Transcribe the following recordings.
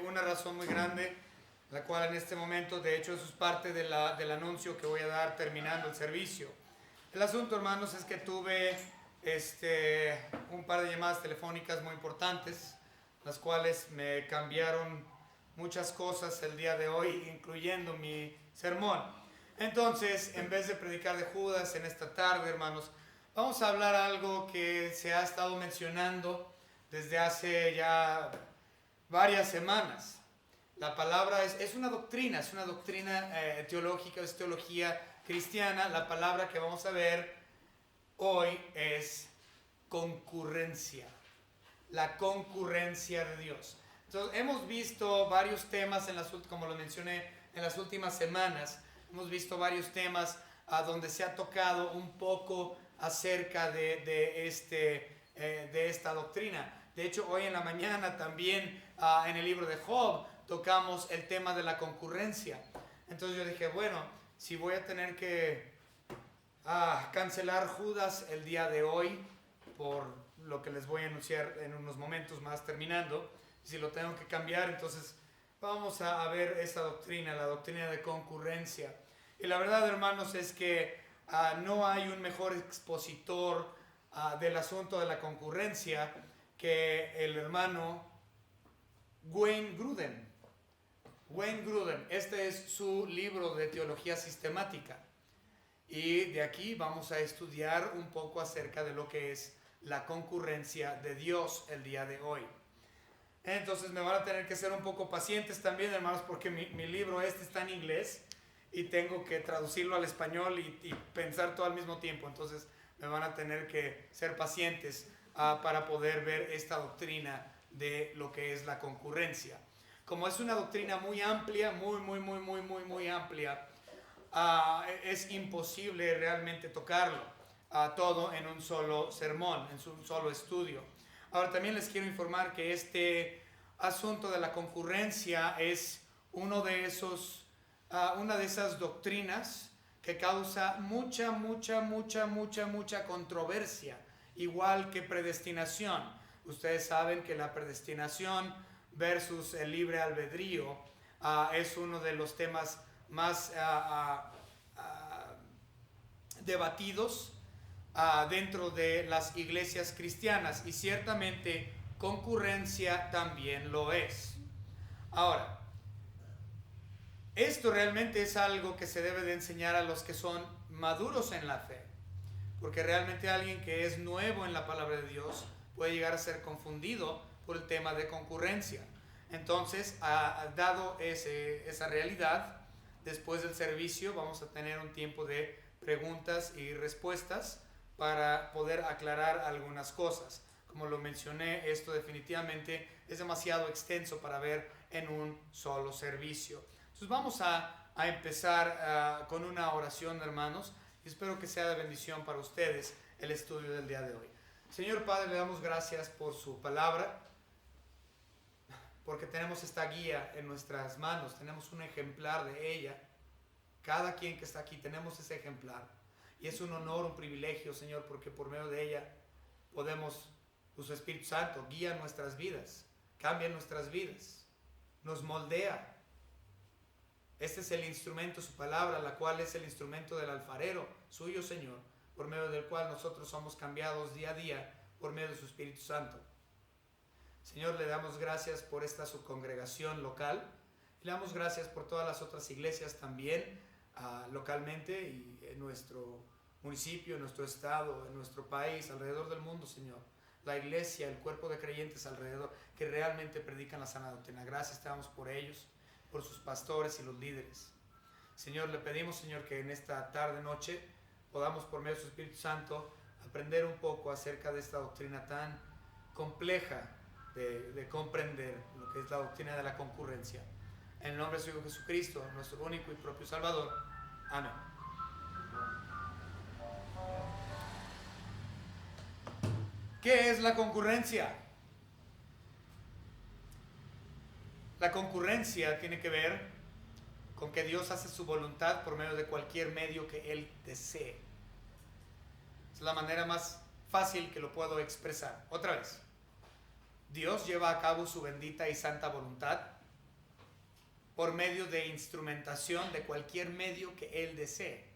Una razón muy grande, la cual en este momento, de hecho, eso es parte de del anuncio que voy a dar terminando el servicio. El asunto, hermanos, es que tuve un par de llamadas telefónicas muy importantes, las cuales me cambiaron muchas cosas el día de hoy, incluyendo mi sermón. Entonces, en vez de predicar de Judas en esta tarde, hermanos, vamos a hablar algo que se ha estado mencionando desde hace ya varias semanas. La palabra es una doctrina, teológica, es teología cristiana. La palabra que vamos a ver hoy es concurrencia, la concurrencia de Dios. Entonces, hemos visto varios temas, como lo mencioné, en las últimas semanas. Hemos visto varios temas donde se ha tocado un poco acerca de esta doctrina. De hecho, hoy en la mañana también en el libro de Job tocamos el tema de la concurrencia. Entonces yo dije, bueno, si voy a tener que cancelar Judas el día de hoy, por lo que les voy a anunciar en unos momentos más terminando, si lo tengo que cambiar, entonces vamos a ver esa doctrina, la doctrina de concurrencia. Y la verdad, hermanos, es que no hay un mejor expositor del asunto de la concurrencia que el hermano Wayne Grudem. Wayne Grudem, este es su libro de teología sistemática. Y de aquí vamos a estudiar un poco acerca de lo que es la concurrencia de Dios el día de hoy. Entonces me van a tener que ser un poco pacientes también, hermanos, porque mi libro está en inglés y tengo que traducirlo al español y pensar todo al mismo tiempo. Entonces me van a tener que ser pacientes para poder ver esta doctrina de lo que es la concurrencia. Como es una doctrina muy amplia, muy amplia, es imposible realmente tocarlo todo en un solo sermón, en un solo estudio. Ahora también les quiero informar que este asunto de la concurrencia es una de esas doctrinas que causa mucha controversia, igual que predestinación. Ustedes saben que la predestinación versus el libre albedrío es uno de los temas más debatidos dentro de las iglesias cristianas, y ciertamente concurrencia también lo es. Ahora, esto realmente es algo que se debe de enseñar a los que son maduros en la fe, porque realmente alguien que es nuevo en la palabra de Dios puede llegar a ser confundido por el tema de concurrencia. Entonces, dado esa realidad, después del servicio vamos a tener un tiempo de preguntas y respuestas para poder aclarar algunas cosas. Como lo mencioné, esto definitivamente es demasiado extenso para ver en un solo servicio. Entonces vamos a empezar con una oración, hermanos, y espero que sea de bendición para ustedes el estudio del día de hoy. Señor Padre, le damos gracias por su palabra, porque tenemos esta guía en nuestras manos, tenemos un ejemplar de ella. Cada quien que está aquí tenemos ese ejemplar. Y es un honor, un privilegio, Señor, porque por medio de ella podemos, su Espíritu Santo guía nuestras vidas, cambia nuestras vidas, nos moldea. Este es el instrumento, su palabra, la cual es el instrumento del alfarero, suyo, Señor, por medio del cual nosotros somos cambiados día a día por medio de su Espíritu Santo. Señor, le damos gracias por esta su congregación local, y le damos gracias por todas las otras iglesias también, localmente y en nuestro municipio, en nuestro estado, en nuestro país, alrededor del mundo, Señor. La iglesia, el cuerpo de creyentes alrededor que realmente predican la sana doctrina. Gracias te damos por ellos, por sus pastores y los líderes. Señor, le pedimos, Señor, que en esta tarde, noche, podamos por medio de su Espíritu Santo aprender un poco acerca de esta doctrina tan compleja de comprender, lo que es la doctrina de la concurrencia. En el nombre de su Hijo Jesucristo, nuestro único y propio Salvador. Amén. ¿Qué es la concurrencia? La concurrencia tiene que ver con que Dios hace su voluntad por medio de cualquier medio que Él desee. Es la manera más fácil que lo puedo expresar. Otra vez. Dios lleva a cabo su bendita y santa voluntad por medio de instrumentación de cualquier medio que Él desee.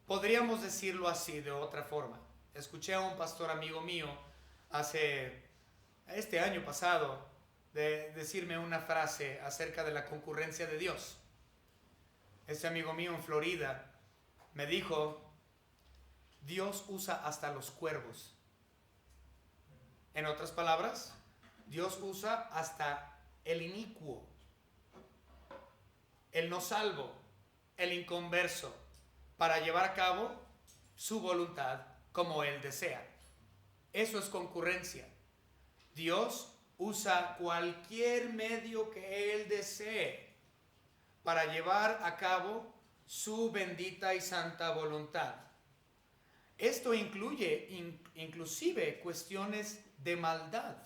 Podríamos decirlo así, de otra forma. Escuché a un pastor amigo mío este año pasado decirme una frase acerca de la concurrencia de Dios. Este amigo mío en Florida me dijo: Dios usa hasta los cuervos. En otras palabras, Dios usa hasta el inicuo, el no salvo, el inconverso, para llevar a cabo su voluntad como Él desea. Eso es concurrencia. Dios usa cualquier medio que Él desee para llevar a cabo su bendita y santa voluntad. Esto incluye inclusive cuestiones de maldad.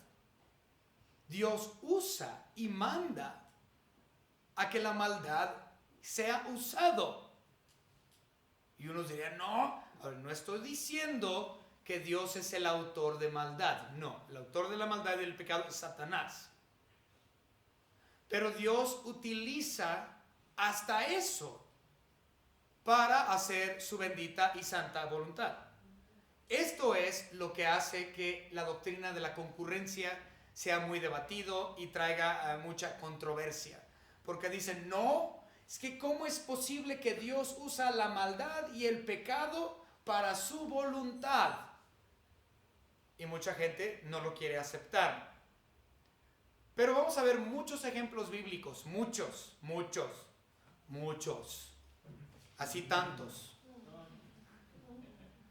Dios usa y manda a que la maldad sea usado. Y unos dirían: no estoy diciendo que Dios es el autor de maldad. No, el autor de la maldad y del pecado es Satanás. Pero Dios utiliza hasta eso para hacer su bendita y santa voluntad. Esto es lo que hace que la doctrina de la concurrencia sea muy debatido y traiga mucha controversia. Porque dicen: no, es que ¿cómo es posible que Dios usa la maldad y el pecado para su voluntad? Y mucha gente no lo quiere aceptar. Pero vamos a ver muchos ejemplos bíblicos, muchos. Así tantos.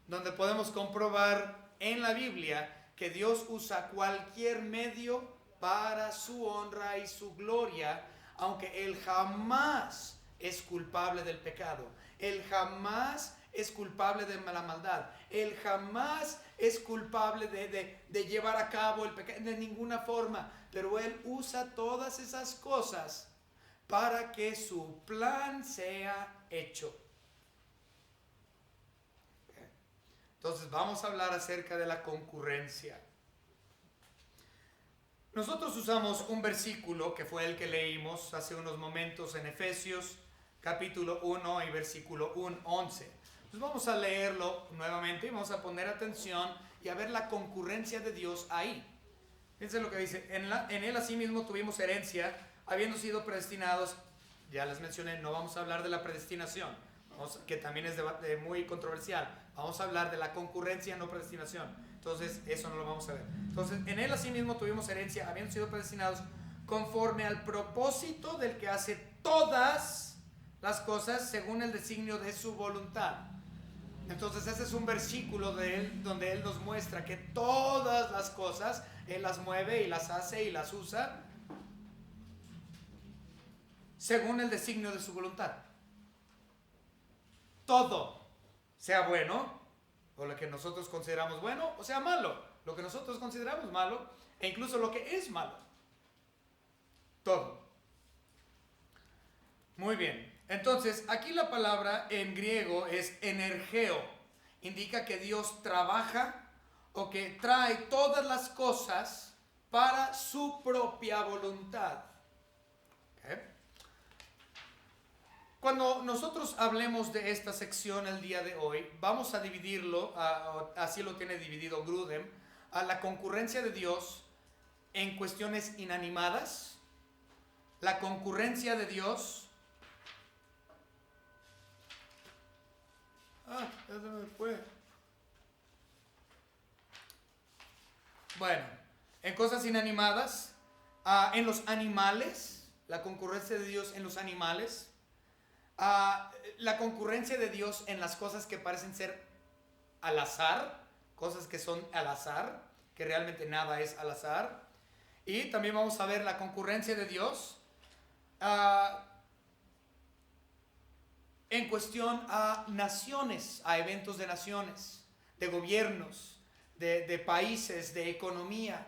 Donde podemos comprobar en la Biblia que Dios usa cualquier medio para su honra y su gloria, aunque Él jamás es culpable del pecado. Él jamás es culpable de la maldad. Él jamás es culpable de llevar a cabo el pecado de ninguna forma. Pero Él usa todas esas cosas para que su plan sea hecho. Entonces vamos a hablar acerca de la concurrencia. Nosotros usamos un versículo que fue el que leímos hace unos momentos en Efesios capítulo 1 y versículo 11. Entonces vamos a leerlo nuevamente y vamos a poner atención y a ver la concurrencia de Dios ahí. Fíjense lo que dice: en él asimismo tuvimos herencia, habiendo sido predestinados. Ya les mencioné, no vamos a hablar de la predestinación, que también es muy controversial. Vamos a hablar de la concurrencia, no predestinación. Entonces eso no lo vamos a ver. Entonces, en él asimismo tuvimos herencia, habiendo sido predestinados conforme al propósito del que hace todas las cosas según el designio de su voluntad. Entonces ese es un versículo de él donde él nos muestra que todas las cosas Él las mueve y las hace y las usa según el designio de su voluntad. Todo, sea bueno, o lo que nosotros consideramos bueno, o sea malo, lo que nosotros consideramos malo, e incluso lo que es malo. Todo. Muy bien. Entonces, aquí la palabra en griego es energeo. Indica que Dios trabaja o que trae todas las cosas para su propia voluntad. ¿Okay? Cuando nosotros hablemos de esta sección el día de hoy, vamos a dividirlo, así lo tiene dividido Grudem, a la concurrencia de Dios en cuestiones inanimadas, la concurrencia de Dios... ya se me fue. Bueno, en cosas inanimadas, en los animales, la concurrencia de Dios en los animales, la concurrencia de Dios en las cosas que parecen ser al azar, cosas que son al azar, que realmente nada es al azar. Y también vamos a ver la concurrencia de Dios en cuestión a naciones, a eventos de naciones, de gobiernos, de países, de economía.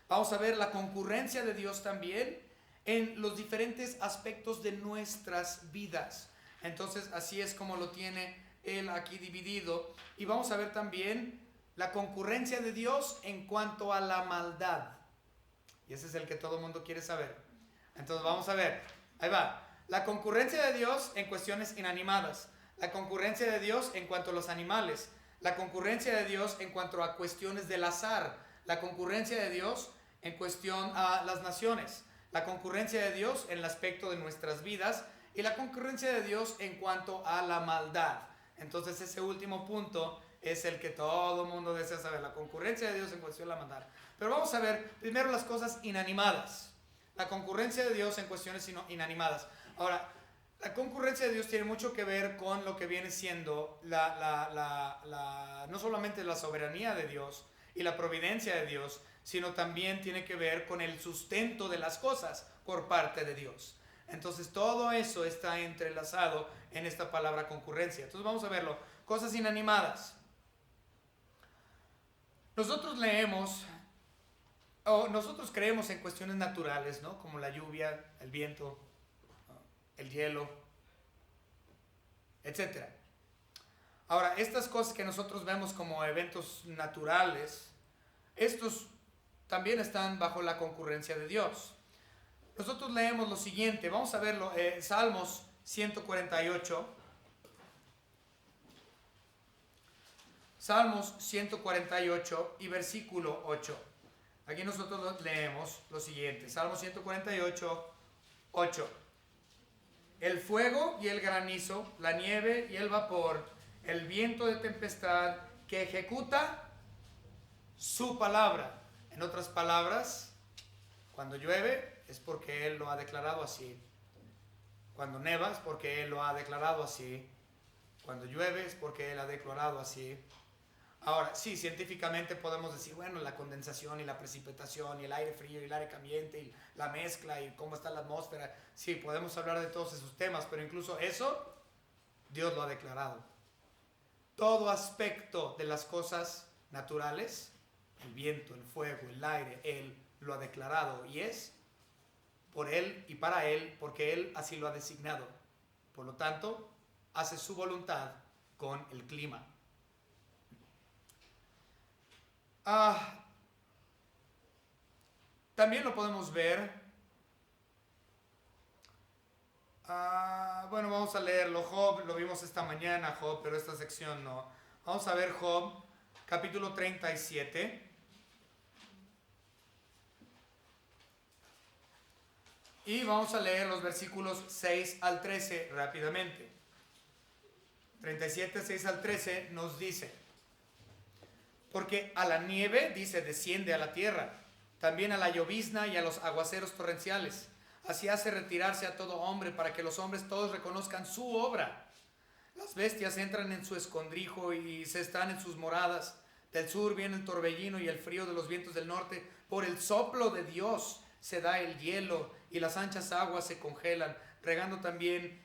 Vamos a ver la concurrencia de Dios también en los diferentes aspectos de nuestras vidas. Entonces así es como lo tiene Él aquí dividido. Y vamos a ver también la concurrencia de Dios en cuanto a la maldad. Y ese es el que todo el mundo quiere saber. Entonces vamos a ver, ahí va. La concurrencia de Dios en cuestiones inanimadas. La concurrencia de Dios en cuanto a los animales. La concurrencia de Dios en cuanto a cuestiones del azar. La concurrencia de Dios en cuestión a las naciones. La concurrencia de Dios en el aspecto de nuestras vidas. Y la concurrencia de Dios en cuanto a la maldad. Entonces ese último punto es el que todo el mundo desea saber. La concurrencia de Dios en cuestión de la maldad. Pero vamos a ver primero las cosas inanimadas. La concurrencia de Dios en cuestiones inanimadas. Ahora, la concurrencia de Dios tiene mucho que ver con lo que viene siendo no solamente la soberanía de Dios y la providencia de Dios, sino también tiene que ver con el sustento de las cosas por parte de Dios. Entonces todo eso está entrelazado en esta palabra concurrencia. Entonces vamos a verlo. Cosas inanimadas. Nosotros leemos, o nosotros creemos en cuestiones naturales, ¿no? Como la lluvia, el viento, el hielo, etc. Ahora, estas cosas que nosotros vemos como eventos naturales, estos también están bajo la concurrencia de Dios. Nosotros leemos lo siguiente, vamos a verlo, Salmos 148. Salmos 148 y versículo 8. Aquí nosotros leemos lo siguiente, Salmos 148, 8. El fuego y el granizo, la nieve y el vapor, el viento de tempestad que ejecuta su palabra. En otras palabras, cuando llueve es porque Él lo ha declarado así. Cuando neva es porque Él lo ha declarado así. Cuando llueve es porque Él ha declarado así. Ahora, sí, científicamente podemos decir, bueno, la condensación y la precipitación y el aire frío y el aire caliente y la mezcla y cómo está la atmósfera. Sí, podemos hablar de todos esos temas, pero incluso eso, Dios lo ha declarado. Todo aspecto de las cosas naturales, el viento, el fuego, el aire, Él lo ha declarado y es por Él y para Él, porque Él así lo ha designado. Por lo tanto, hace su voluntad con el clima. También lo podemos ver. Bueno, vamos a leerlo. Job, lo vimos esta mañana, Job, pero esta sección no. Vamos a ver Job, capítulo 37. Y vamos a leer los versículos 6 al 13 rápidamente. 37, 6 al 13 nos dice: porque a la nieve, dice, desciende a la tierra, también a la llovizna y a los aguaceros torrenciales. Así hace retirarse a todo hombre, para que los hombres todos reconozcan su obra. Las bestias entran en su escondrijo y se están en sus moradas. Del sur viene el torbellino y el frío de los vientos del norte. Por el soplo de Dios se da el hielo y las anchas aguas se congelan. Regando también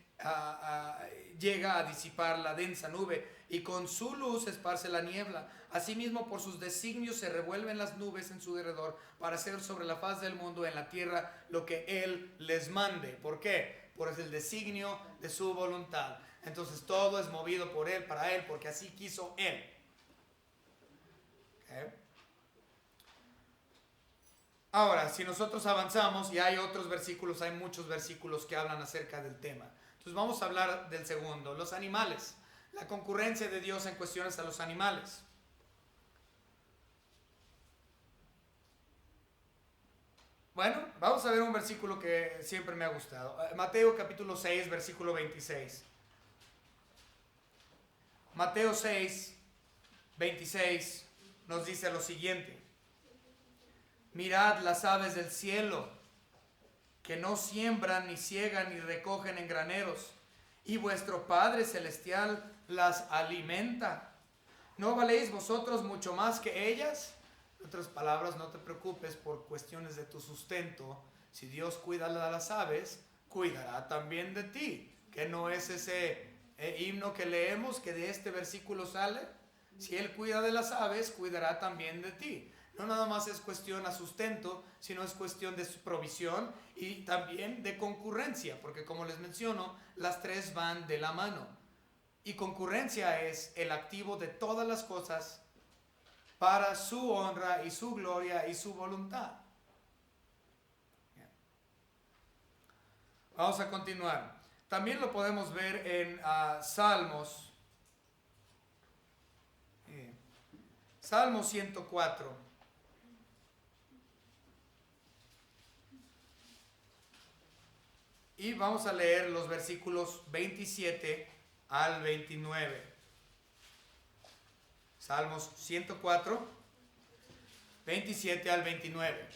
llega a disipar la densa nube, y con su luz esparce la niebla. Asimismo, por sus designios se revuelven las nubes en su derredor, para hacer sobre la faz del mundo en la tierra lo que Él les mande. ¿Por qué? Por el designio de su voluntad. Entonces todo es movido por Él, para Él, porque así quiso Él. ¿Okay? Ahora, si nosotros avanzamos, y hay otros versículos, hay muchos versículos que hablan acerca del tema. Entonces vamos a hablar del segundo, los animales. La concurrencia de Dios en cuestiones a los animales. Bueno, vamos a ver un versículo que siempre me ha gustado. Mateo capítulo 6, versículo 26. Mateo 6, 26 nos dice lo siguiente: mirad las aves del cielo, que no siembran, ni ciegan, ni recogen en graneros, y vuestro Padre Celestial las alimenta. ¿No valéis vosotros mucho más que ellas? En otras palabras, no te preocupes por cuestiones de tu sustento. Si Dios cuida de las aves, cuidará también de ti. ¿Que no es ese himno que leemos, que de este versículo sale? Si Él cuida de las aves, cuidará también de ti. No nada más es cuestión a sustento, sino es cuestión de su provisión y también de concurrencia, porque como les menciono, las tres van de la mano. Y concurrencia es el activo de todas las cosas para su honra y su gloria y su voluntad. Bien. Vamos a continuar. También lo podemos ver en Salmos. Salmo 104. Y vamos a leer los versículos 27 al 29. Salmos 104, 27 al 29.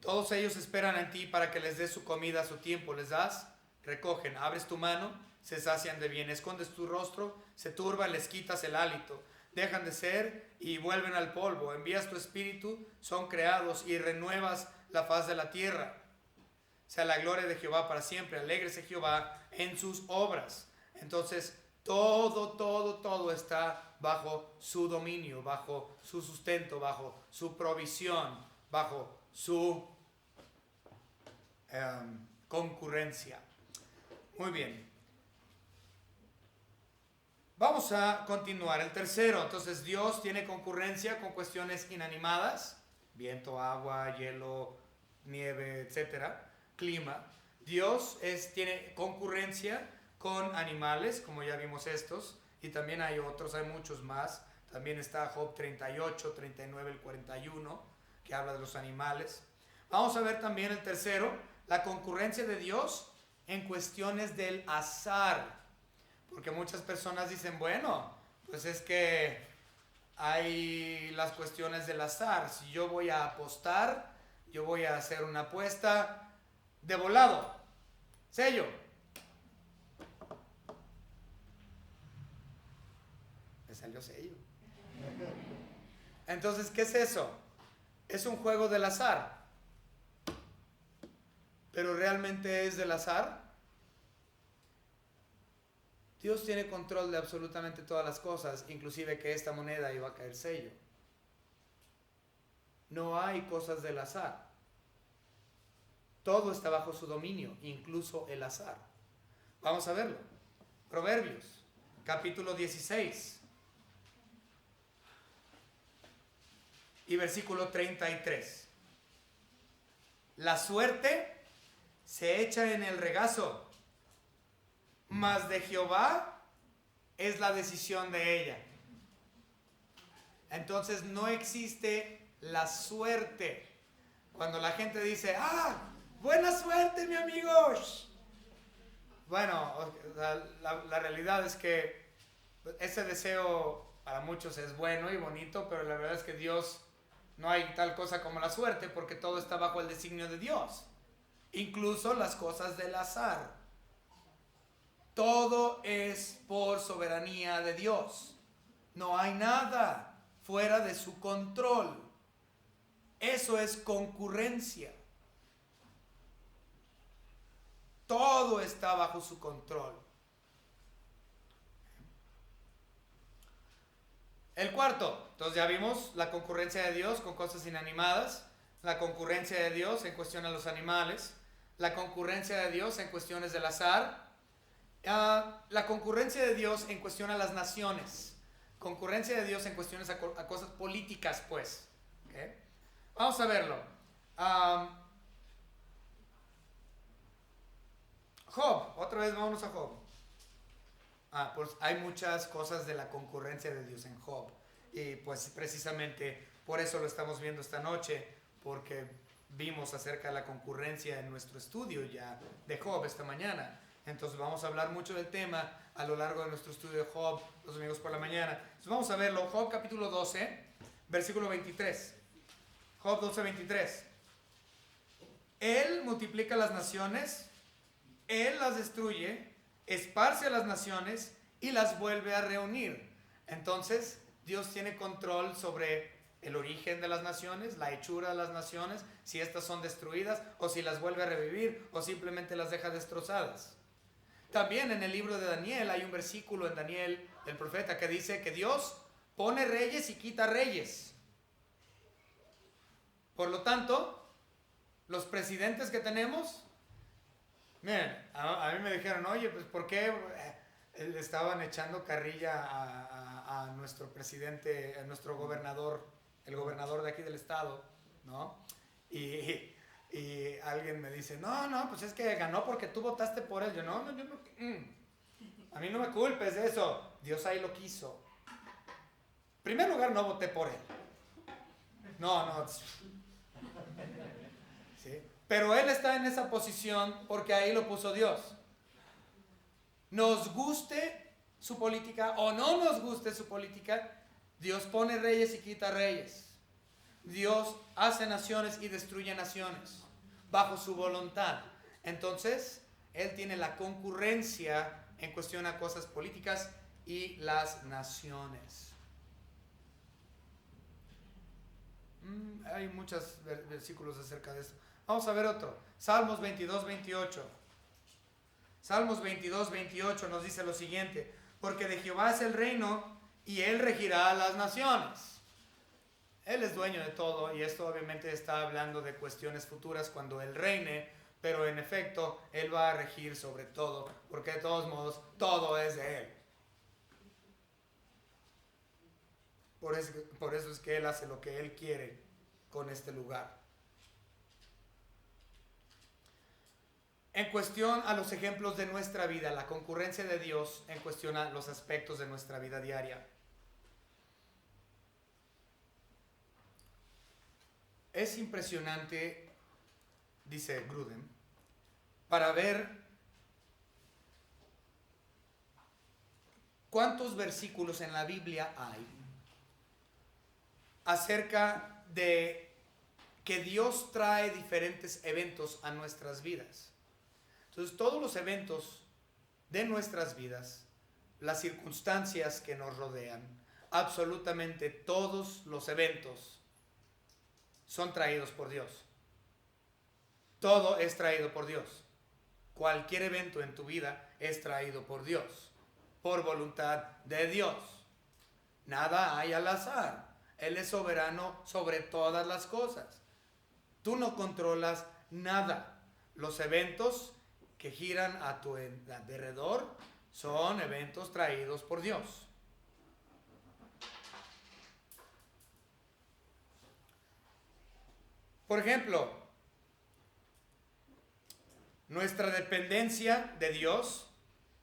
Todos ellos esperan en ti para que les des su comida a su tiempo. Les das, recogen, abres tu mano, se sacian de bien. Escondes tu rostro, se turban, les quitas el hálito. Dejan de ser y vuelven al polvo. Envías tu espíritu, son creados y renuevas la faz de la tierra. Sea la gloria de Jehová para siempre. Alégrese Jehová en sus obras. Entonces, todo está bajo su dominio, bajo su sustento, bajo su provisión, bajo su concurrencia. Muy bien. Vamos a continuar. El tercero, entonces Dios tiene concurrencia con cuestiones inanimadas, viento, agua, hielo, nieve, etcétera, clima. Dios tiene concurrencia con animales, como ya vimos estos, y también hay otros, hay muchos más. También está Job 38, 39, el 41, que habla de los animales. Vamos a ver también el tercero, la concurrencia de Dios en cuestiones del azar. Porque muchas personas dicen, bueno, pues es que hay las cuestiones del azar. Si yo voy a apostar, yo voy a hacer una apuesta de volado, sello. Me salió sello. Entonces, ¿qué es eso? Es un juego del azar. ¿Pero realmente es del azar? Dios tiene control de absolutamente todas las cosas, inclusive que esta moneda iba a caer sello. No hay cosas del azar. Todo está bajo su dominio, incluso el azar. Vamos a verlo. Proverbios, capítulo 16 y versículo 33. La suerte se echa en el regazo, mas de Jehová es la decisión de ella. Entonces no existe la suerte. Cuando la gente dice, buena suerte, mi amigo. Bueno, la realidad es que ese deseo para muchos es bueno y bonito, pero la verdad es que Dios, no hay tal cosa como la suerte, porque todo está bajo el designio de Dios. Incluso las cosas del azar. Todo es por soberanía de Dios. No hay nada fuera de su control. Eso es concurrencia. Todo está bajo su control. El cuarto, entonces ya vimos la concurrencia de Dios con cosas inanimadas, la concurrencia de Dios en cuestión a los animales, la concurrencia de Dios en cuestiones del azar, la concurrencia de Dios en cuestión a las naciones, concurrencia de Dios en cuestiones a cosas políticas, pues. ¿Okay? Vamos a verlo. Job, otra vez vámonos a Job. Pues hay muchas cosas de la concurrencia de Dios en Job. Y pues precisamente por eso lo estamos viendo esta noche, porque vimos acerca de la concurrencia en nuestro estudio ya de Job esta mañana. Entonces vamos a hablar mucho del tema a lo largo de nuestro estudio de Job los domingos por la mañana. Entonces vamos a verlo. Job capítulo 12, versículo 23. Job 12, 23. Él multiplica las naciones, Él las destruye, esparce a las naciones y las vuelve a reunir. Entonces Dios tiene control sobre el origen de las naciones, la hechura de las naciones, si estas son destruidas o si las vuelve a revivir o simplemente las deja destrozadas. También en el libro de Daniel hay un versículo en Daniel, el profeta, que dice que Dios pone reyes y quita reyes. Por lo tanto, los presidentes que tenemos, miren, a mí me dijeron, oye, pues ¿por qué le estaban echando carrilla a nuestro presidente, a nuestro gobernador, el gobernador de aquí del estado, ¿no? Y alguien me dice, no, pues es que ganó porque tú votaste por él. Yo no, yo no, a mí no me culpes de eso. Dios ahí lo quiso. En primer lugar, no voté por él. No. ¿Sí? Pero él está en esa posición porque ahí lo puso Dios. Nos guste su política o no nos guste su política, Dios pone reyes y quita reyes. Dios hace naciones y destruye naciones bajo su voluntad. Entonces, Él tiene la concurrencia en cuestión a cosas políticas y las naciones. Hay muchos versículos acerca de esto. Vamos a ver otro. Salmos 22, 28. Salmos 22, 28 nos dice lo siguiente: porque de Jehová es el reino y Él regirá a las naciones. Él es dueño de todo, y esto obviamente está hablando de cuestiones futuras cuando Él reine, pero en efecto Él va a regir sobre todo, porque de todos modos todo es de Él. Por eso es que Él hace lo que Él quiere con este lugar. En cuestión a los ejemplos de nuestra vida, la concurrencia de Dios en cuestión a los aspectos de nuestra vida diaria. Es impresionante, dice Grudem, para ver cuántos versículos en la Biblia hay acerca de que Dios trae diferentes eventos a nuestras vidas. Entonces, todos los eventos de nuestras vidas, las circunstancias que nos rodean, absolutamente todos los eventos son traídos por Dios. Todo es traído por Dios. Cualquier evento en tu vida es traído por Dios, por voluntad de Dios. Nada hay al azar. Él es soberano sobre todas las cosas. Tú no controlas nada. Los eventos que giran a tu alrededor son eventos traídos por Dios. Por ejemplo, nuestra dependencia de Dios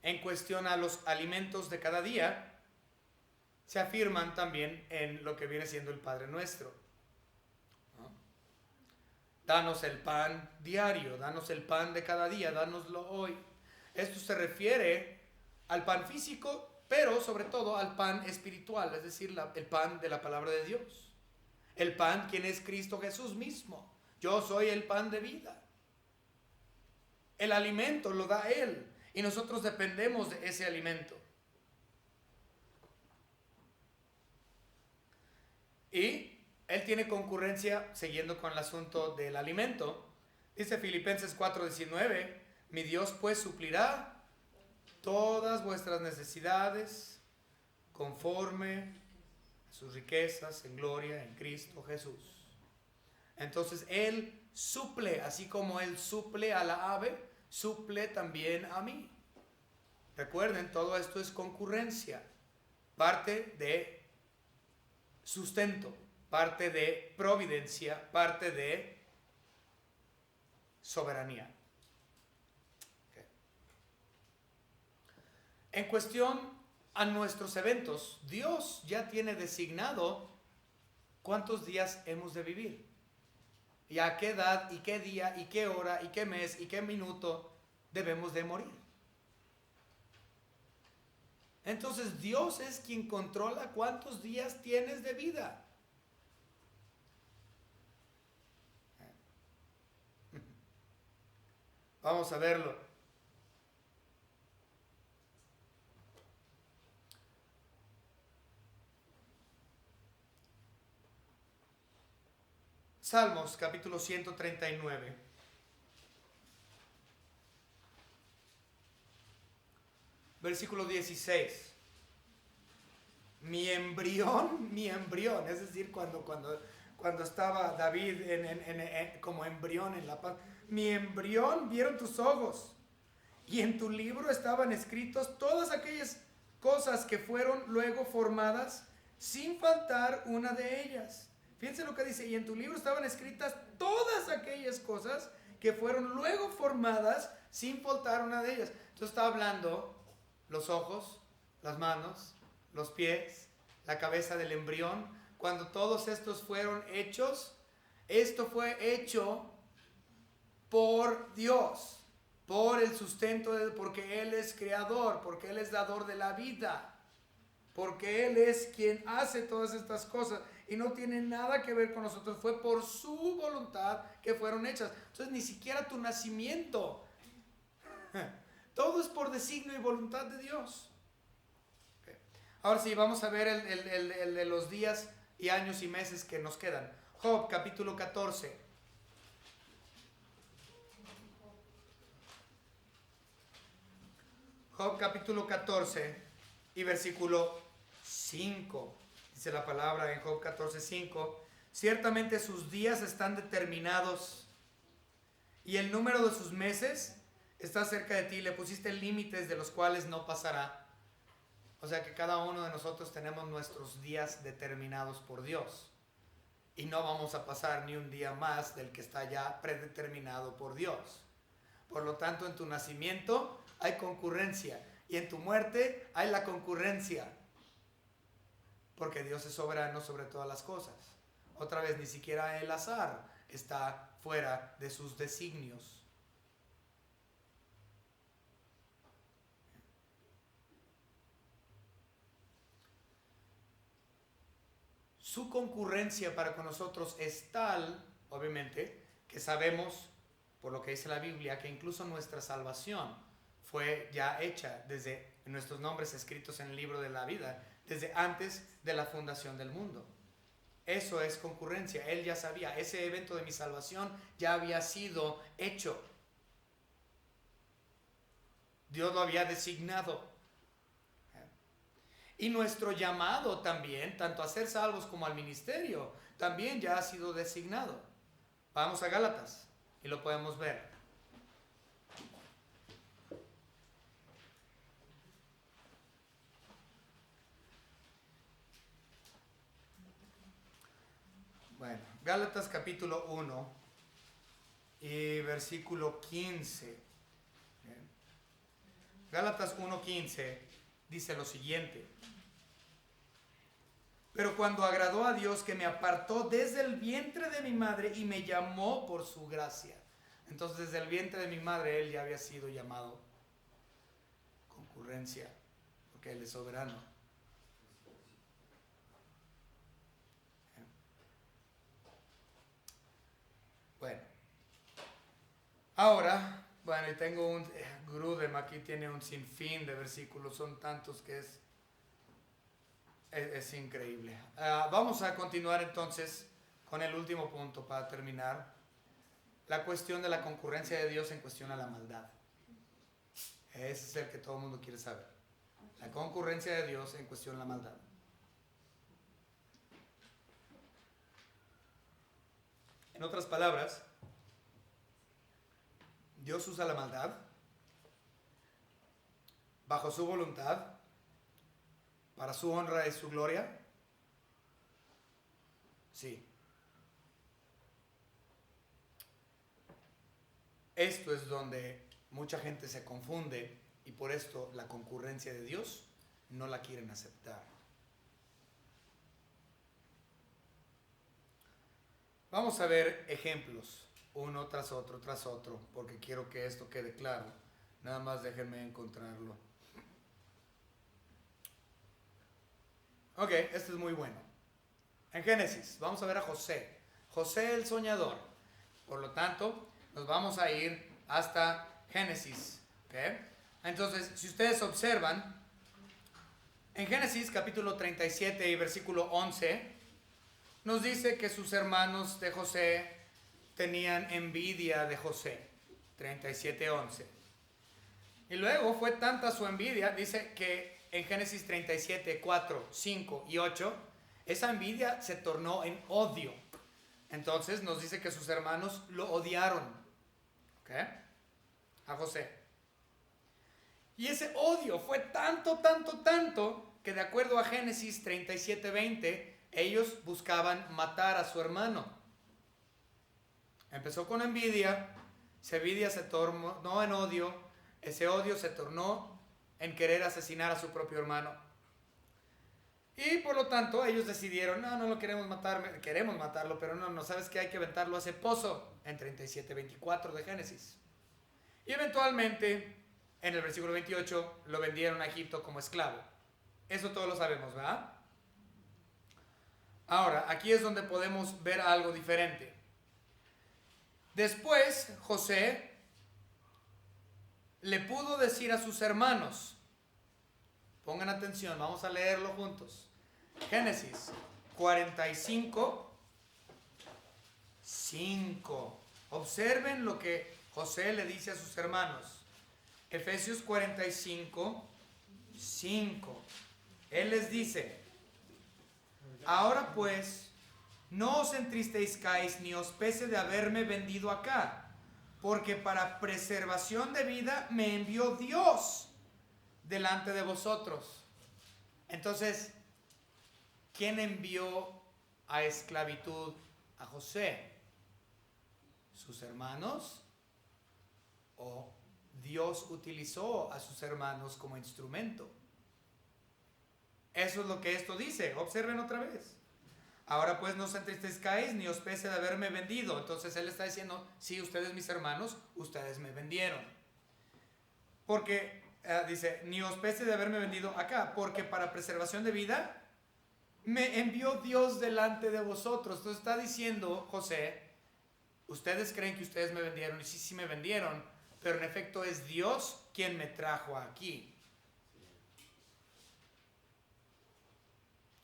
en cuestión a los alimentos de cada día se afirman también en lo que viene siendo el Padre Nuestro. Danos el pan diario, danos el pan de cada día, dánoslo hoy. Esto se refiere al pan físico, pero sobre todo al pan espiritual, es decir, el pan de la palabra de Dios. El pan, quien es Cristo Jesús mismo. Yo soy el pan de vida. El alimento lo da Él y nosotros dependemos de ese alimento. Y Él tiene concurrencia, siguiendo con el asunto del alimento. Dice Filipenses 4:19, mi Dios pues suplirá todas vuestras necesidades conforme a sus riquezas en gloria en Cristo Jesús. Entonces Él suple, así como Él suple a la ave, suple también a mí. Recuerden, todo esto es concurrencia, parte de sustento, parte de providencia, parte de soberanía. Okay. En cuestión a nuestros eventos, Dios ya tiene designado cuántos días hemos de vivir, y a qué edad, y qué día, y qué hora, y qué mes, y qué minuto debemos de morir. Entonces Dios es quien controla cuántos días tienes de vida. Vamos a verlo. Salmos capítulo 139. Versículo 16. Mi embrión, es decir, cuando estaba David como embrión en la paz. Mi embrión vieron tus ojos, y en tu libro estaban escritos todas aquellas cosas que fueron luego formadas, sin faltar una de ellas. Fíjense lo que dice, y en tu libro estaban escritas todas aquellas cosas que fueron luego formadas, sin faltar una de ellas. Entonces está hablando los ojos, las manos, los pies, la cabeza del embrión. Cuando todos estos fueron hechos, esto fue hecho por Dios, por el sustento, porque Él es creador, porque Él es dador de la vida, porque Él es quien hace todas estas cosas y no tiene nada que ver con nosotros. Fue por su voluntad que fueron hechas. Entonces ni siquiera tu nacimiento, todo es por designio y voluntad de Dios. Okay. Ahora sí, vamos a ver el de los días y años y meses que nos quedan. Job capítulo 14. Job capítulo 14 y versículo 5. Dice la palabra en Job 14:5. Ciertamente sus días están determinados y el número de sus meses está cerca de ti. Le pusiste límites de los cuales no pasará. O sea que cada uno de nosotros tenemos nuestros días determinados por Dios. Y no vamos a pasar ni un día más del que está ya predeterminado por Dios. Por lo tanto, en tu nacimiento hay concurrencia y en tu muerte hay la concurrencia. Porque Dios es soberano sobre todas las cosas. Otra vez, ni siquiera el azar está fuera de sus designios. Su concurrencia para con nosotros es tal, obviamente, que sabemos, por lo que dice la Biblia, que incluso nuestra salvación fue ya hecha desde nuestros nombres escritos en el libro de la vida, desde antes de la fundación del mundo. Eso es concurrencia. Él ya sabía, ese evento de mi salvación ya había sido hecho. Dios lo había designado. Y nuestro llamado también, tanto a ser salvos como al ministerio, también ya ha sido designado. Vamos a Gálatas y lo podemos ver. Bueno, Gálatas capítulo 1 y versículo 15. Gálatas 1:15 dice lo siguiente. Pero cuando agradó a Dios que me apartó desde el vientre de mi madre y me llamó por su gracia. Entonces desde el vientre de mi madre Él ya había sido llamado. Concurrencia, porque Él es soberano. Bueno. Ahora, bueno, y tengo un Grudem, aquí tiene un sinfín de versículos, son tantos que es increíble. Vamos a continuar entonces con el último punto para terminar. La cuestión de la concurrencia de Dios en cuestión a la maldad. Ese es el que todo el mundo quiere saber. La concurrencia de Dios en cuestión a la maldad. En otras palabras, Dios usa la maldad bajo su voluntad para su honra y su gloria. Sí. Esto es donde mucha gente se confunde y por esto la concurrencia de Dios no la quieren aceptar. Vamos a ver ejemplos, uno tras otro, porque quiero que esto quede claro. Nada más déjenme encontrarlo. Ok, este es muy bueno. En Génesis, vamos a ver a José. José el soñador. Por lo tanto, nos vamos a ir hasta Génesis. ¿Okay? Entonces, si ustedes observan, en Génesis capítulo 37 y versículo 11, nos dice que sus hermanos de José tenían envidia de José. 37:11. Y luego fue tanta su envidia, dice que en Génesis 37, 4, 5 y 8, esa envidia se tornó en odio. Entonces nos dice que sus hermanos lo odiaron. ¿Okay? A José. Y ese odio fue tanto, tanto, tanto, que de acuerdo a Génesis 37:20, ellos buscaban matar a su hermano. Empezó con envidia, esa envidia se tornó en odio, ese odio se tornó en querer asesinar a su propio hermano. Y por lo tanto ellos decidieron, no lo queremos matar, queremos matarlo, pero no, ¿sabes qué? Hay que aventarlo a ese pozo en 37:24 de Génesis. Y eventualmente, en el versículo 28, lo vendieron a Egipto como esclavo. Eso todos lo sabemos, ¿verdad? Ahora, aquí es donde podemos ver algo diferente. Después, José le pudo decir a sus hermanos, pongan atención, vamos a leerlo juntos. Génesis 45:5. Observen lo que José le dice a sus hermanos. Efesios 45:5. Él les dice: ahora pues, no os entristezcáis ni os pese de haberme vendido acá, porque para preservación de vida me envió Dios delante de vosotros. Entonces, ¿quién envió a esclavitud a José? ¿Sus hermanos? ¿O Dios utilizó a sus hermanos como instrumento? Eso es lo que esto dice. Observen otra vez. Ahora pues no os entristezcáis ni os pese de haberme vendido. Entonces él está diciendo, sí, ustedes mis hermanos, ustedes me vendieron. Porque, dice, ni os pese de haberme vendido acá, porque para preservación de vida me envió Dios delante de vosotros. Entonces está diciendo José, ustedes creen que ustedes me vendieron, y sí me vendieron, pero en efecto es Dios quien me trajo aquí.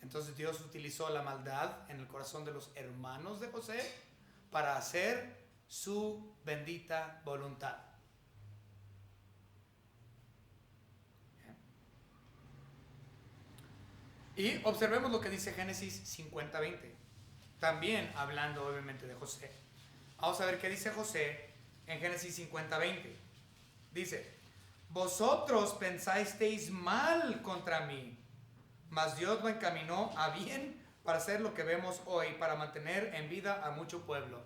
Entonces Dios utilizó la maldad en el corazón de los hermanos de José para hacer su bendita voluntad. Y observemos lo que dice Génesis 50:20, también hablando obviamente de José. Vamos a ver qué dice José en Génesis 50:20. Dice: vosotros pensasteis mal contra mí, mas Dios lo encaminó a bien para hacer lo que vemos hoy, para mantener en vida a mucho pueblo.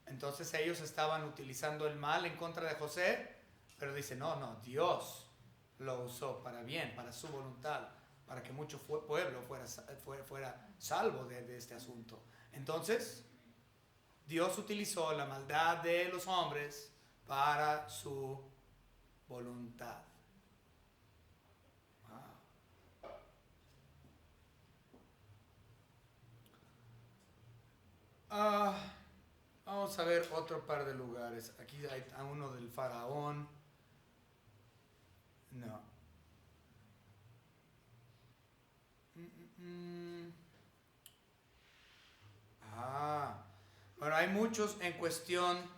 Entonces ellos estaban utilizando el mal en contra de José, pero dice, no, Dios lo usó para bien, para su voluntad, para que mucho pueblo fuera salvo de este asunto. Entonces, Dios utilizó la maldad de los hombres para su voluntad. Vamos a ver otro par de lugares. Aquí hay uno del faraón. No. Bueno, hay muchos en cuestión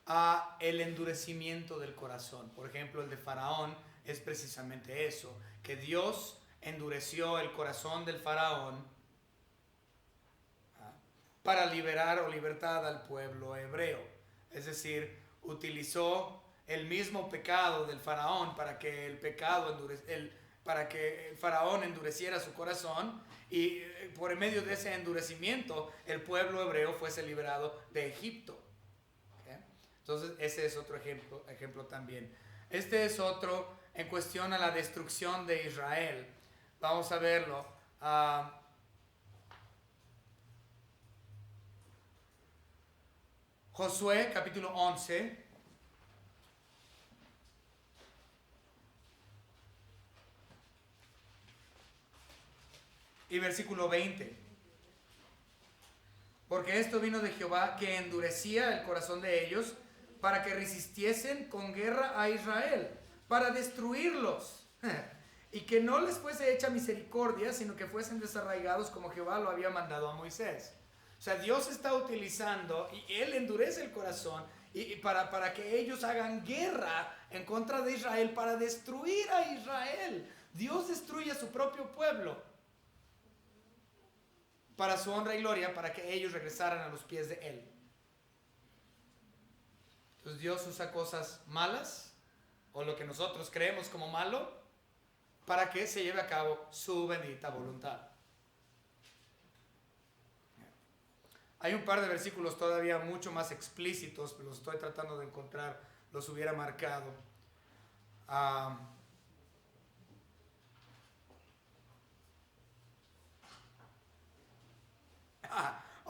a el endurecimiento del corazón. Por ejemplo, el de Faraón es precisamente eso, que Dios endureció el corazón del faraón para liberar o libertad al pueblo hebreo. Es decir, utilizó el mismo pecado del faraón para que el faraón endureciera su corazón, y por medio de ese endurecimiento el pueblo hebreo fuese liberado de Egipto. ¿Okay? Entonces ese es otro ejemplo también. Este es otro en cuestión a la destrucción de Israel. Vamos a verlo. Josué capítulo 11. Y versículo 20. Porque esto vino de Jehová, que endurecía el corazón de ellos para que resistiesen con guerra a Israel, para destruirlos, y que no les fuese hecha misericordia, sino que fuesen desarraigados como Jehová lo había mandado a Moisés. O sea, Dios está utilizando, y Él endurece el corazón y para que ellos hagan guerra en contra de Israel, para destruir a Israel. Dios destruye a su propio pueblo para su honra y gloria, para que ellos regresaran a los pies de Él. Entonces Dios usa cosas malas o lo que nosotros creemos como malo, para que se lleve a cabo su bendita voluntad. Hay un par de versículos todavía mucho más explícitos, los estoy tratando de encontrar, los hubiera marcado.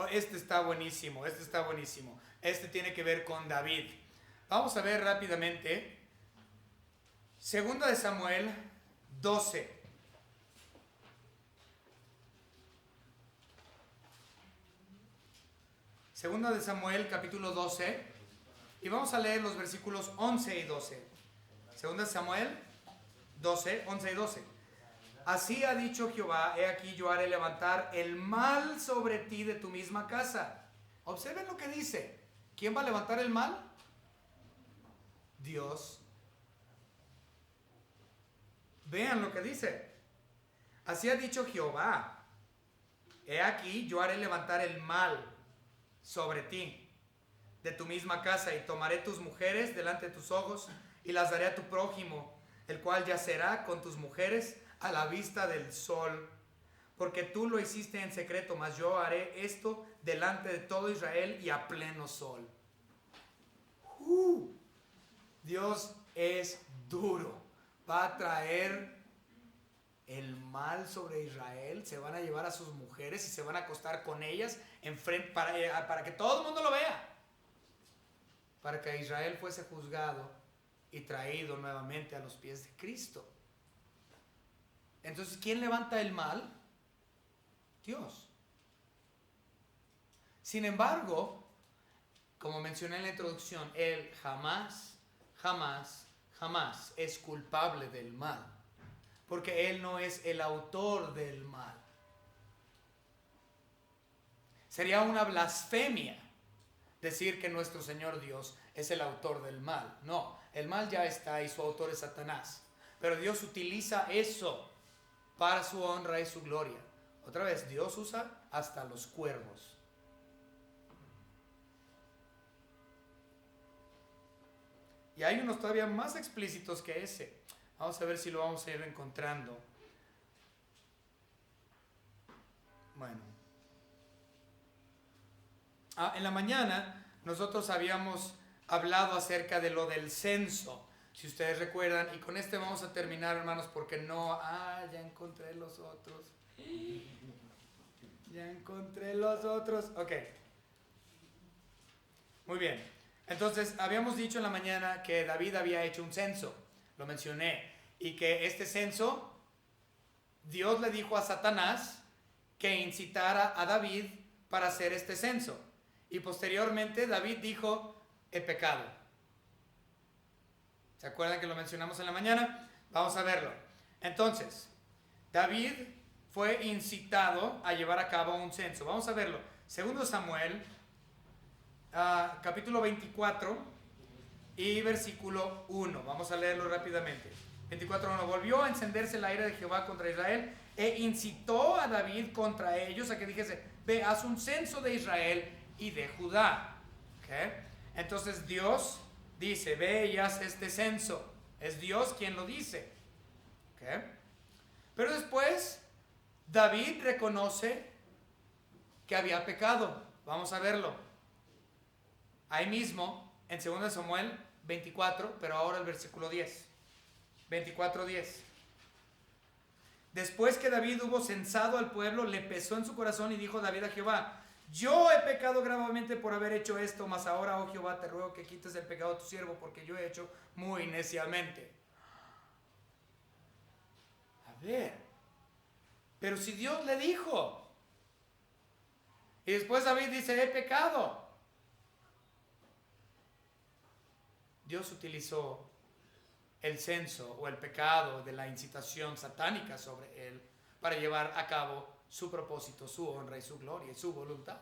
Este está buenísimo, este está buenísimo. Este tiene que ver con David. Vamos a ver rápidamente. Segunda de Samuel 12. Segunda de Samuel, capítulo 12. Y vamos a leer los versículos 11 y 12. Segunda de Samuel 12, 11 y 12. Así ha dicho Jehová, he aquí yo haré levantar el mal sobre ti de tu misma casa. Observen lo que dice. ¿Quién va a levantar el mal? Dios. Vean lo que dice. Así ha dicho Jehová, he aquí yo haré levantar el mal sobre ti de tu misma casa, y tomaré tus mujeres delante de tus ojos y las daré a tu prójimo, el cual yacerá con tus mujeres a la vista del sol, porque tú lo hiciste en secreto, mas yo haré esto delante de todo Israel y a pleno sol. Dios es duro. Va a traer el mal sobre Israel, se van a llevar a sus mujeres y se van a acostar con ellas enfrente, para que todo el mundo lo vea, para que Israel fuese juzgado y traído nuevamente a los pies de Cristo. Entonces, ¿quién levanta el mal? Dios. Sin embargo, como mencioné en la introducción, Él jamás, jamás, jamás es culpable del mal, porque Él no es el autor del mal. Sería una blasfemia decir que nuestro Señor Dios es el autor del mal. No, el mal ya está y su autor es Satanás. Pero Dios utiliza eso para su honra y su gloria. Otra vez, Dios usa hasta los cuervos. Y hay unos todavía más explícitos que ese. Vamos a ver si lo vamos a ir encontrando. Bueno. En la mañana nosotros habíamos hablado acerca de lo del censo, si ustedes recuerdan, y con este vamos a terminar, hermanos, porque no... ya encontré los otros. Ya encontré los otros. Ok. Muy bien. Entonces, habíamos dicho en la mañana que David había hecho un censo, lo mencioné, y que este censo, Dios le dijo a Satanás que incitara a David para hacer este censo. Y posteriormente David dijo, he pecado. ¿Se acuerdan que lo mencionamos en la mañana? Vamos a verlo. Entonces, David fue incitado a llevar a cabo un censo. Vamos a verlo. Segundo Samuel, capítulo 24 y versículo 1. Vamos a leerlo rápidamente. 24:1. Volvió a encenderse la ira de Jehová contra Israel e incitó a David contra ellos a que dijese, ve, haz un censo de Israel y de Judá. ¿Okay? Entonces Dios dice, ve y haz este censo. Es Dios quien lo dice. ¿Okay? Pero después David reconoce que había pecado. Vamos a verlo. Ahí mismo, en 2 Samuel 24, pero ahora el versículo 10. 24:10. Después que David hubo censado al pueblo, le pesó en su corazón y dijo David a Jehová, yo he pecado gravemente por haber hecho esto, mas ahora, oh Jehová, te ruego que quites el pecado de tu siervo, porque yo he hecho muy neciamente. A ver, pero si Dios le dijo, y después David dice, he pecado. Dios utilizó el censo o el pecado de la incitación satánica sobre él para llevar a cabo su propósito, su honra y su gloria y su voluntad.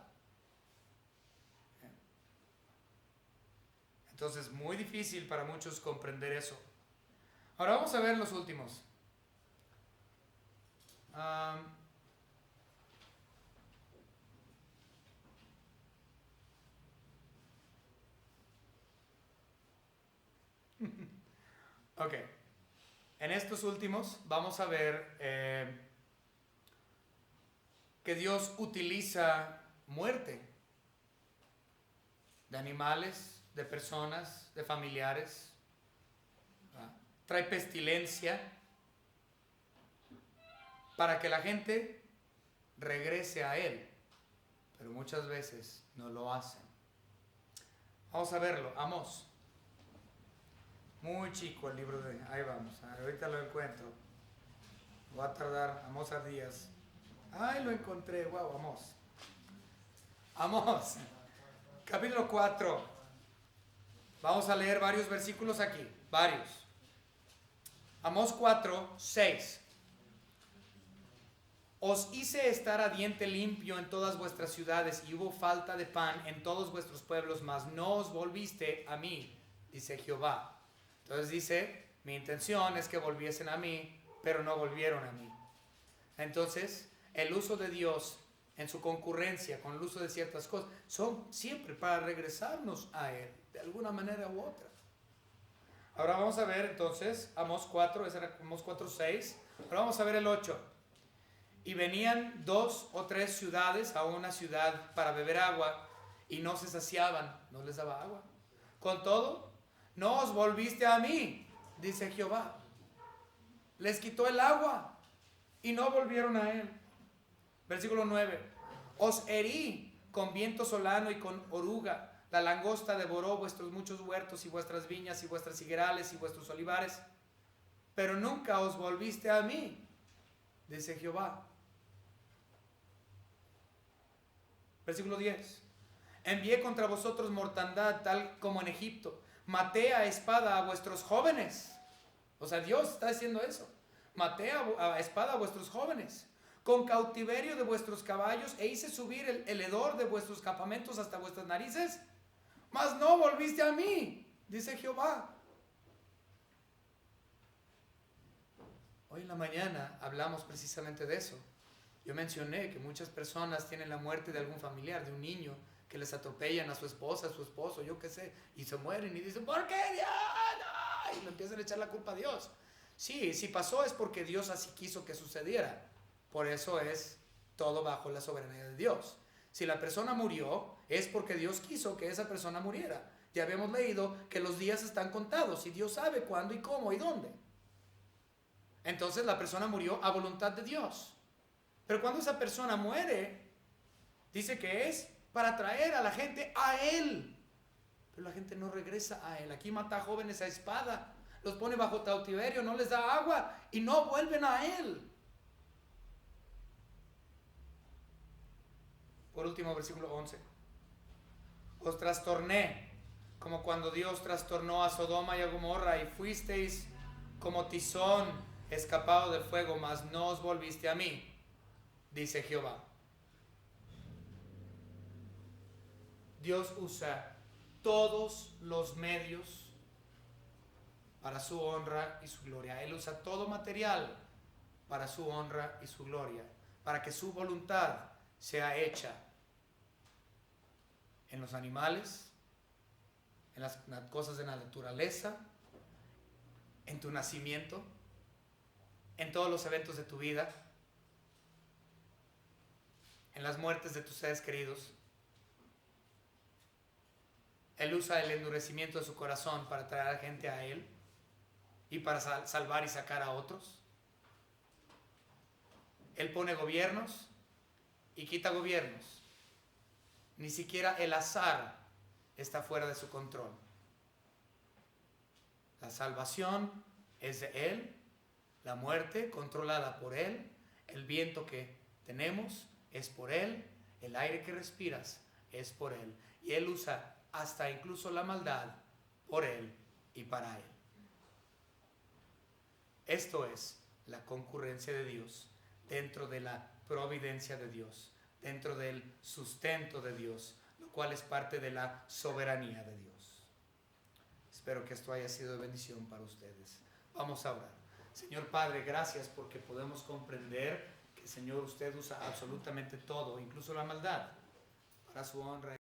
Entonces, muy difícil para muchos comprender eso. Ahora vamos a ver los últimos. Ok. En estos últimos vamos a ver que Dios utiliza muerte de animales, de personas, de familiares. ¿Verdad? Trae pestilencia para que la gente regrese a Él, pero muchas veces no lo hacen. Vamos a verlo, Amós. Muy chico el libro de... Ahí vamos, ahorita lo encuentro. Va a tardar, Amós a días. Ay, lo encontré, wow, Amós. Amós, capítulo 4. Vamos a leer varios versículos aquí, varios. Amós 4, 6. Os hice estar a diente limpio en todas vuestras ciudades, y hubo falta de pan en todos vuestros pueblos, mas no os volviste a mí, dice Jehová. Entonces dice, mi intención es que volviesen a mí, pero no volvieron a mí. Entonces, el uso de Dios en su concurrencia con el uso de ciertas cosas son siempre para regresarnos a Él, de alguna manera u otra. Ahora vamos a ver entonces Amós 4, ese era Amós 4, 6. Ahora vamos a ver el 8. Y venían 2 o 3 ciudades a una ciudad para beber agua, y no se saciaban, no les daba agua. Con todo, no os volviste a mí, dice Jehová. Les quitó el agua y no volvieron a Él. Versículo 9. Os herí con viento solano y con oruga. La langosta devoró vuestros muchos huertos y vuestras viñas y vuestras higuerales y vuestros olivares. Pero nunca os volviste a mí, dice Jehová. Versículo 10. Envié contra vosotros mortandad tal como en Egipto. Maté a espada a vuestros jóvenes. O sea, Dios está diciendo eso. Maté a espada a vuestros jóvenes. Con cautiverio de vuestros caballos, e hice subir el hedor de vuestros campamentos hasta vuestras narices. Mas no volviste a mí, dice Jehová. Hoy en la mañana hablamos precisamente de eso. Yo mencioné que muchas personas tienen la muerte de algún familiar, de un niño, que les atropellan a su esposa, a su esposo, yo qué sé, y se mueren y dicen, ¿por qué Dios? No, y le empiezan a echar la culpa a Dios. Sí, si pasó es porque Dios así quiso que sucediera. Por eso es todo bajo la soberanía de Dios. Si la persona murió, es porque Dios quiso que esa persona muriera. Ya habíamos leído que los días están contados y Dios sabe cuándo y cómo y dónde. Entonces la persona murió a voluntad de Dios. Pero cuando esa persona muere, dice que es para traer a la gente a Él. Pero la gente no regresa a Él. Aquí mata a jóvenes a espada, los pone bajo cautiverio, no les da agua y no vuelven a Él. Por último, versículo 11. Os trastorné como cuando Dios trastornó a Sodoma y a Gomorra, y fuisteis como tizón escapado de fuego, mas no os volviste a mí, dice Jehová. Dios usa todos los medios para su honra y su gloria. Él usa todo material para su honra y su gloria, para que su voluntad sea hecha en los animales, en las cosas de la naturaleza, en tu nacimiento, en todos los eventos de tu vida, en las muertes de tus seres queridos. Él usa el endurecimiento de su corazón para traer a la gente a Él y para salvar y sacar a otros. Él pone gobiernos y quita gobiernos. Ni siquiera el azar está fuera de su control. La salvación es de Él, la muerte controlada por Él, el viento que tenemos es por Él, el aire que respiras es por Él. Y Él usa hasta incluso la maldad por Él y para Él. Esto es la concurrencia de Dios dentro de la providencia de Dios, dentro del sustento de Dios, lo cual es parte de la soberanía de Dios. Espero que esto haya sido de bendición para ustedes. Vamos a orar. Señor Padre, gracias porque podemos comprender que, Señor, usted usa absolutamente todo, incluso la maldad, para su honra.